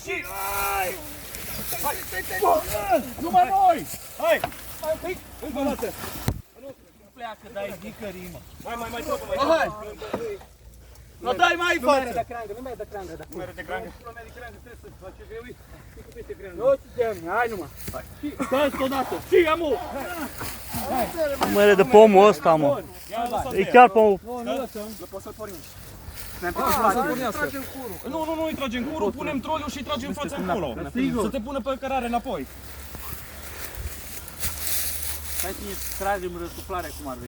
și... Numai noi! Hai! Mai un pic! Încă o dată! Nu pleacă, dai nicării, mă! Mai, stopă, mai! Hai! Nu dai mai în față! Nu mai dă crangă, Nu mere de crangă? Nu mai dă crangă, trebuie să faci ce vrei. Nu ți dăm, hai numai. Stați odată! Și, amu! Măre de pomul ăsta, mă. E chiar pomul. Nu lăsăm. Nu poți să-l pornim. Nu îi trage în curul, punem troliul și îi trage în față încolo. Să te pună pe cărare înapoi. Hai să-i tragem răsuplarea cum ar veni.